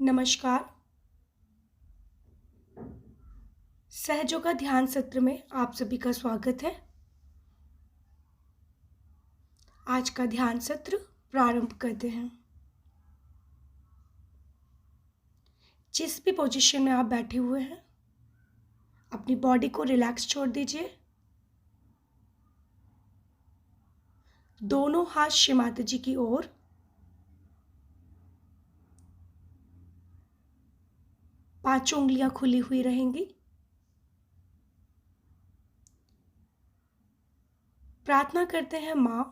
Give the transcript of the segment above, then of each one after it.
नमस्कार। सहयोगा ध्यान सत्र में आप सभी का स्वागत है। आज का ध्यान सत्र प्रारंभ करते हैं। जिस भी पोजीशन में आप बैठे हुए हैं, अपनी बॉडी को रिलैक्स छोड़ दीजिए। दोनों हाथ श्री माता जी की ओर, पांचों उंगलियां खुली हुई रहेंगी। प्रार्थना करते हैं, माँ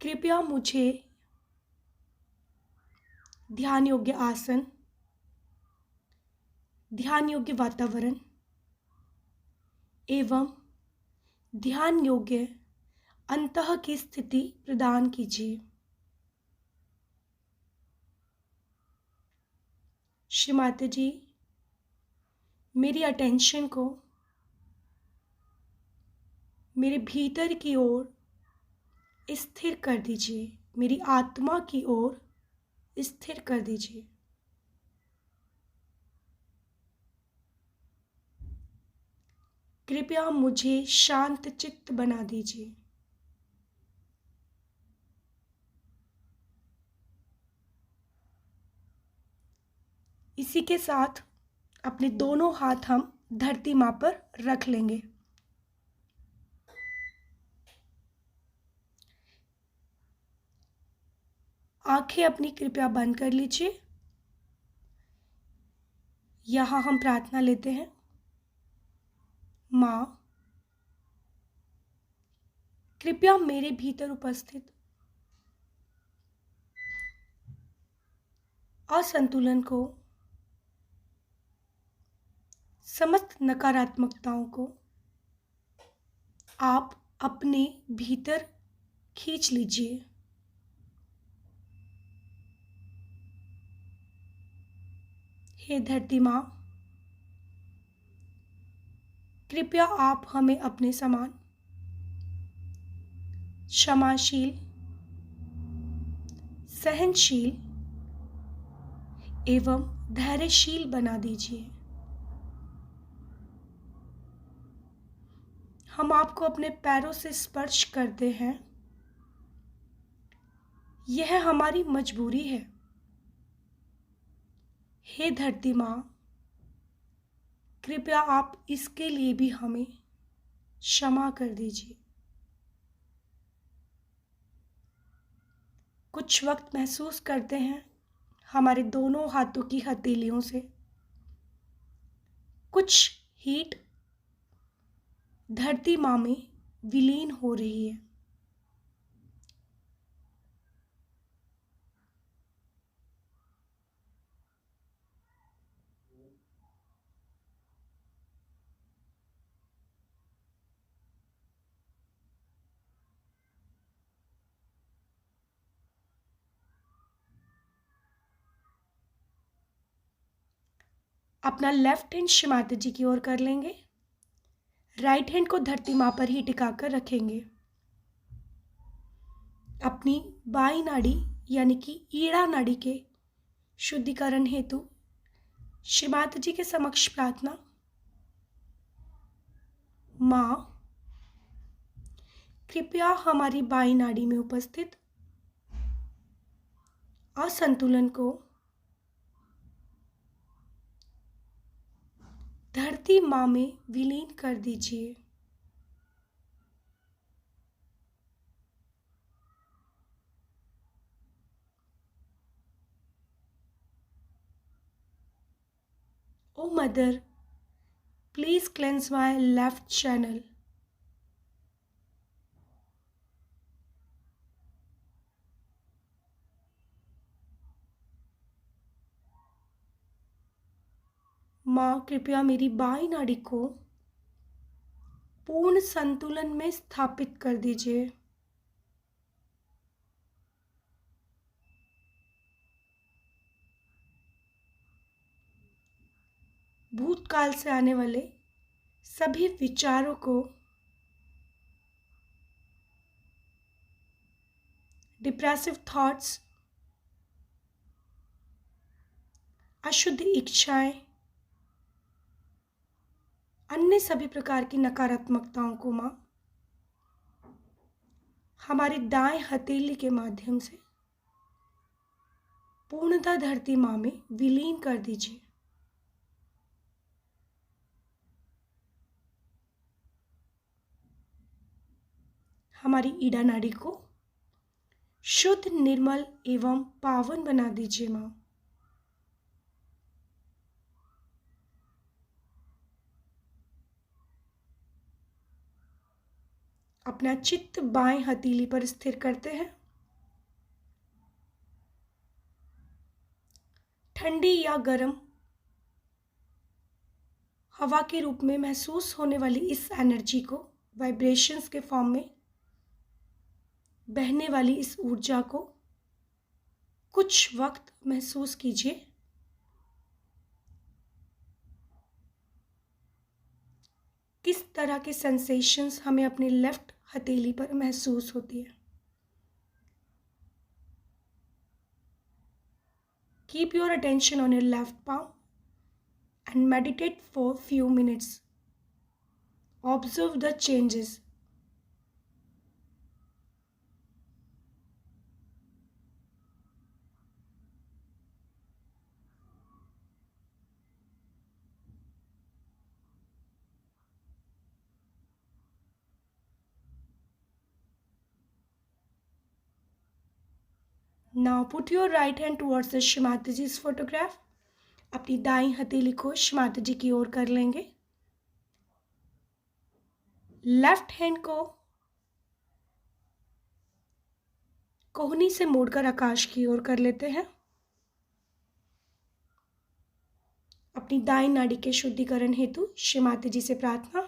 कृपया मुझे ध्यान योग्य आसन, ध्यान योग्य वातावरण एवं ध्यान योग्य अंतः की स्थिति प्रदान कीजिए। श्री माता जी, मेरी अटेंशन को मेरे भीतर की ओर स्थिर कर दीजिए, मेरी आत्मा की ओर स्थिर कर दीजिए। कृपया मुझे शांत चित्त बना दीजिए। इसी के साथ अपने दोनों हाथ हम धरती माँ पर रख लेंगे। आंखें अपनी कृपया बंद कर लीजिए। यहाँ हम प्रार्थना लेते हैं, माँ कृपया मेरे भीतर उपस्थित असंतुलन को, समस्त नकारात्मकताओं को आप अपने भीतर खींच लीजिए। हे धरती माँ, कृपया आप हमें अपने समान क्षमाशील, सहनशील एवं धैर्यशील बना दीजिए। हम आपको अपने पैरों से स्पर्श करते हैं। यह हमारी मजबूरी है। हे धरती माँ, कृपया आप इसके लिए भी हमें क्षमा कर दीजिए। कुछ वक्त महसूस करते हैं हमारे दोनों हाथों की हथेलियों से कुछ हीट धरती माँ में विलीन हो रही है। अपना लेफ्ट हैंड श्री माता जी की ओर कर लेंगे। राइट हैंड को धरती माँ पर ही टिकाकर रखेंगे। अपनी बाई नाड़ी यानी कि ईड़ा नाड़ी के शुद्धिकरण हेतु श्री माता जी के समक्ष प्रार्थना, माँ कृपया हमारी बाई नाड़ी में उपस्थित असंतुलन को धरती माँ में विलीन कर दीजिए। O mother, please cleanse my left channel. माँ कृपया मेरी बाई नाड़ी को पूर्ण संतुलन में स्थापित कर दीजिए। भूतकाल से आने वाले सभी विचारों को डिप्रेसिव थॉट्स, अशुद्ध इच्छाएं, अन्य सभी प्रकार की नकारात्मकताओं को माँ हमारी दाएं हथेली के माध्यम से पूर्णतः धरती माँ में विलीन कर दीजिए। हमारी ईड़ा नाड़ी को शुद्ध, निर्मल एवं पावन बना दीजिए माँ। अपना चित्त बाएं हथेली पर स्थिर करते हैं। ठंडी या गर्म हवा के रूप में महसूस होने वाली इस एनर्जी को, वाइब्रेशंस के फॉर्म में बहने वाली इस ऊर्जा को कुछ वक्त महसूस कीजिए। किस तरह के सेंसेशंस हमें अपने लेफ्ट हथेली पर महसूस होती है। Keep your attention on your left palm and meditate for few minutes. Observe the changes. Now put your right hand towards the Shrimatiji's photograph. अपनी दाईं हथेली को श्रीमाता जी की ओर कर लेंगे। लेफ्ट हैंड को कोहनी से मोड़कर आकाश की ओर कर लेते हैं। अपनी दाईं नाड़ी के शुद्धिकरण हेतु श्रीमाता जी से प्रार्थना।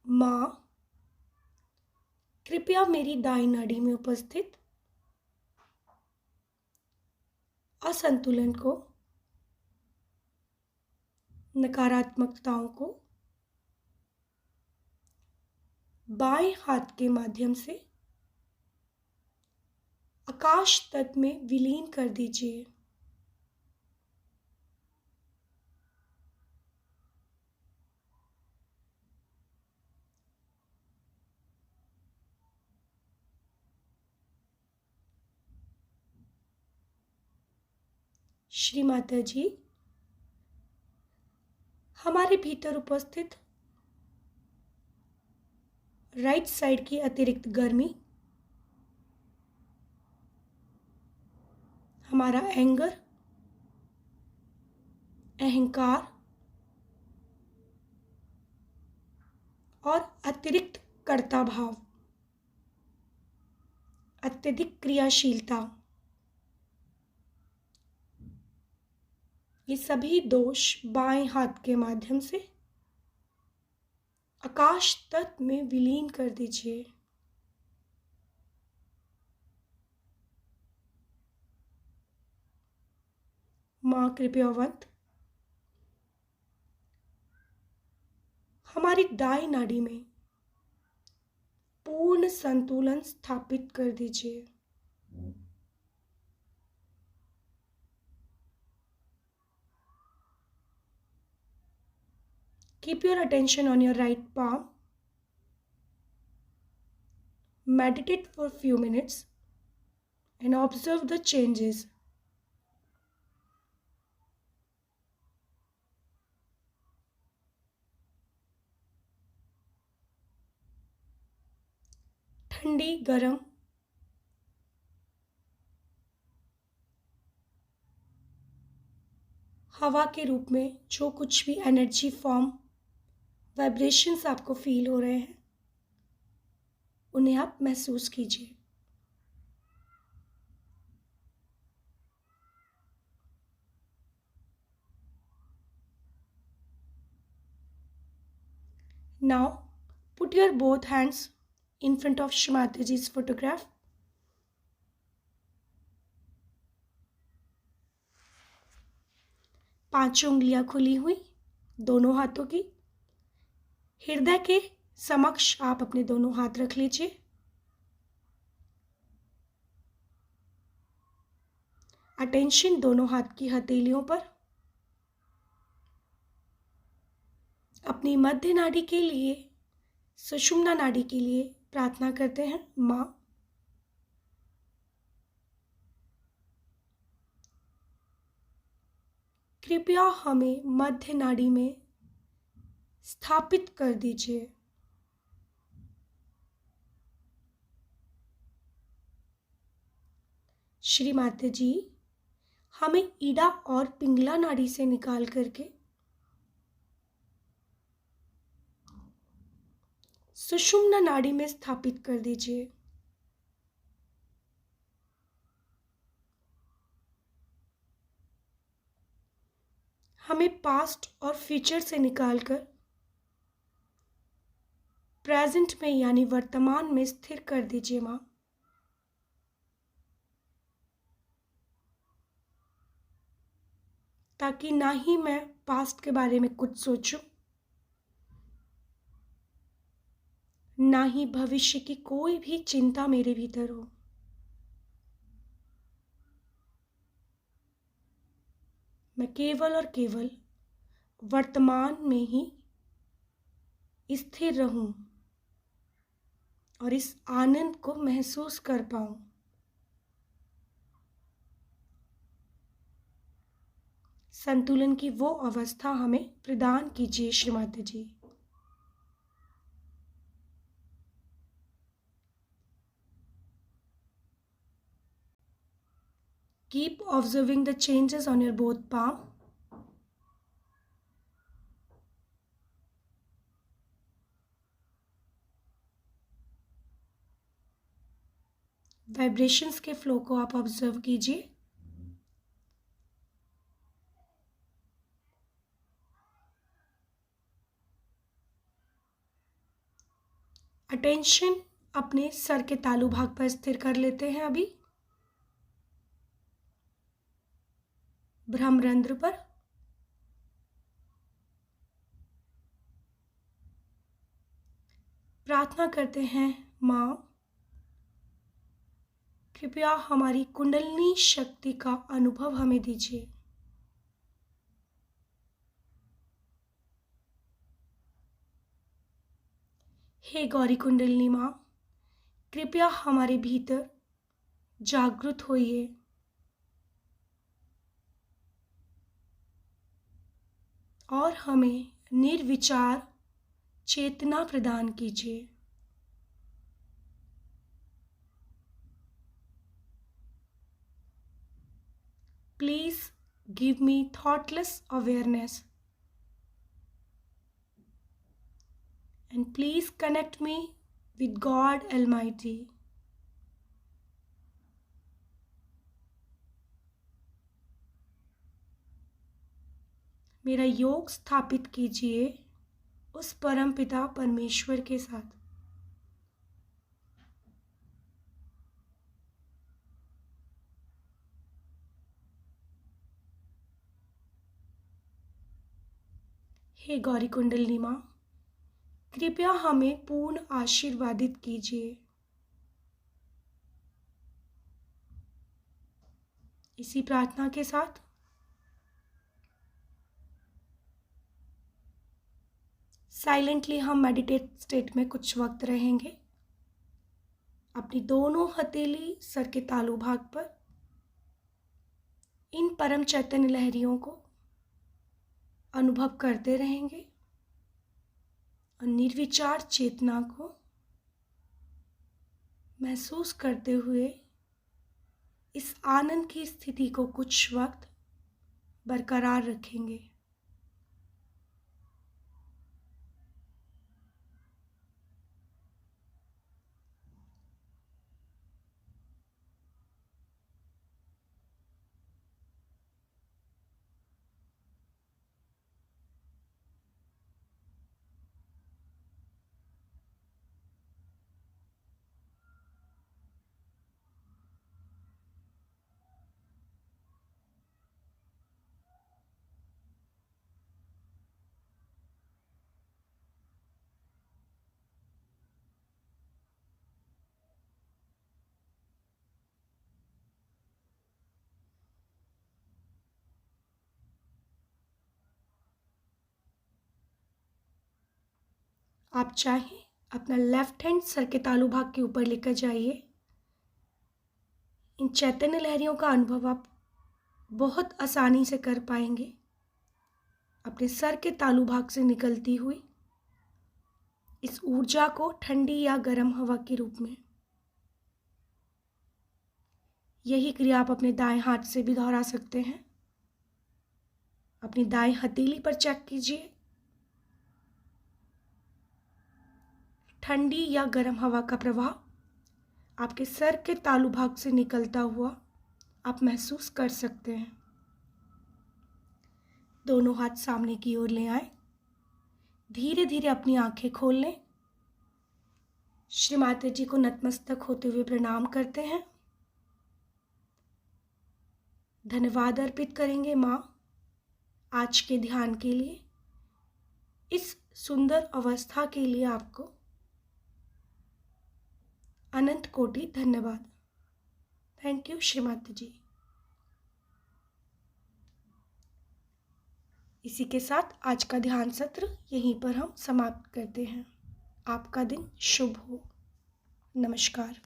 माँ, कृपया मेरी दाईं नाड़ी में उपस्थित असंतुलन को, नकारात्मकताओं को बाएं हाथ के माध्यम से आकाश तत्व में विलीन कर दीजिए। श्री माता जी, हमारे भीतर उपस्थित राइट साइड की अतिरिक्त गर्मी, हमारा एंगर, अहंकार और अतिरिक्त कर्ता भाव, अत्यधिक क्रियाशीलता, ये सभी दोष बाएं हाथ के माध्यम से आकाश तत्व में विलीन कर दीजिए। माँ कृपावंत, हमारी दाईं नाड़ी में पूर्ण संतुलन स्थापित कर दीजिए। Keep your attention on your right palm. Meditate for a few minutes and observe the changes. ठंडी, गरम हवा के रूप में जो कुछ भी एनर्जी फॉर्म, वाइब्रेशंस आपको फील हो रहे हैं, उन्हें आप महसूस कीजिए। Now put your both hands in front of Shrimatiji's photograph. पांचों उंगलियां खुली हुई, दोनों हाथों की हृदय के समक्ष आप अपने दोनों हाथ रख लीजिए। अटेंशन दोनों हाथ की हथेलियों पर। अपनी मध्य नाड़ी के लिए, सुषुम्ना नाड़ी के लिए प्रार्थना करते हैं। माँ, कृपया हमें मध्य नाड़ी में स्थापित कर दीजिए। श्री माता जी, हमें ईडा और पिंगला नाड़ी से निकाल करके सुषुम्ना नाड़ी में स्थापित कर दीजिए। हमें पास्ट और फ्यूचर से निकालकर प्रेजेंट में यानी वर्तमान में स्थिर कर दीजिए। माँ, ताकि ना ही मैं पास्ट के बारे में कुछ सोचूं, ना ही भविष्य की कोई भी चिंता मेरे भीतर हो। मैं केवल और केवल वर्तमान में ही स्थिर रहूं और इस आनंद को महसूस कर पाऊं। संतुलन की वो अवस्था हमें प्रदान कीजिए श्री माता जी। Keep observing the changes on your both palm. Vibrations के फ्लो को आप ऑब्जर्व कीजिए। अटेंशन अपने सर के तालू भाग पर स्थिर कर लेते हैं। अभी ब्रह्मरंध्र पर प्रार्थना करते हैं। माँ, कृपया हमारी कुंडलिनी शक्ति का अनुभव हमें दीजिए। हे गौरी कुंडलिनी माँ, कृपया हमारे भीतर जागृत होइए। और हमें निर्विचार चेतना प्रदान कीजिए। Please give me thoughtless awareness and please connect me with God Almighty. मेरा योग स्थापित कीजिए उस परम पिता परमेश्वर के साथ। हे गौरी कुंडलिनी माँ, कृपया हमें पूर्ण आशीर्वादित कीजिए। इसी प्रार्थना के साथ साइलेंटली हम मेडिटेट स्टेट में कुछ वक्त रहेंगे। अपनी दोनों हथेली सर के तालू भाग पर इन परम चैतन्य लहरियों को अनुभव करते रहेंगे और निर्विचार चेतना को महसूस करते हुए इस आनंद की स्थिति को कुछ वक्त बरकरार रखेंगे। आप चाहें अपना लेफ्ट हैंड सर के तालू भाग के ऊपर लेकर जाइए। इन चैतन्य लहरियों का अनुभव आप बहुत आसानी से कर पाएंगे। अपने सर के तालू भाग से निकलती हुई इस ऊर्जा को ठंडी या गर्म हवा के रूप में, यही क्रिया आप अपने दाएं हाथ से भी दोहरा सकते हैं। अपनी दाएं हथेली पर चेक कीजिए। ठंडी या गर्म हवा का प्रवाह आपके सर के तालू भाग से निकलता हुआ आप महसूस कर सकते हैं। दोनों हाथ सामने की ओर ले आए। धीरे धीरे अपनी आंखें खोल लें। श्री माता जी को नतमस्तक होते हुए प्रणाम करते हैं। धन्यवाद अर्पित करेंगे माँ आज के ध्यान के लिए, इस सुंदर अवस्था के लिए आपको अनंत कोटि धन्यवाद। थैंक यू श्री माता जी। इसी के साथ आज का ध्यान सत्र यहीं पर हम समाप्त करते हैं। आपका दिन शुभ हो। नमस्कार।